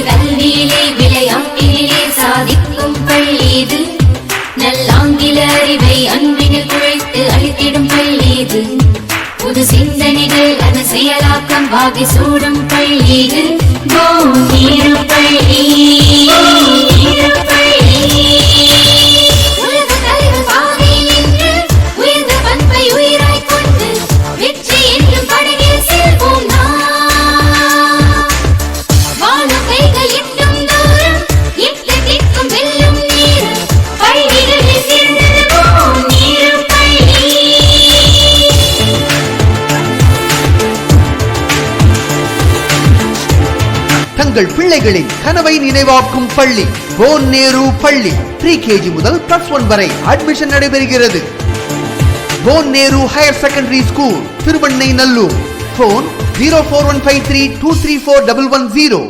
கல்வியிலே விளையாட்டிலே சாதிக்கும் பள்ளி இது. நல்லாங்கில அறிவை அன்பினில் குழைத்து அளித்திடும் பள்ளி இது. புது சிந்தனைகள் அது செயலாக்கம் வாகி சூடும் பள்ளி இது. பள்ளி உலக தலைவர் பாதையில் நின்று உயர்ந்த பண்பை உயிராய் கொண்டு வெற்றி என்னும் படகில் செல்வோம் நாம். வாழும் கைகள் எட்டும் தூரம் எட்டு திக்கும் வெல்லும் நேரம் பள்ளிகளில் சேர்ந்திடுவோம் நீரும் பள்ளி. தங்கள் பிள்ளைகளின் கனவை நினைவாக்கும் பள்ளி பொன்னேரு பள்ளி. ப்ரீ-KG முதல் +1 வரை அட்மிஷன் நடைபெறுகிறது. பொன்னேரு higher secondary school, திருவண்ணை Nallur. Phone 0415323410.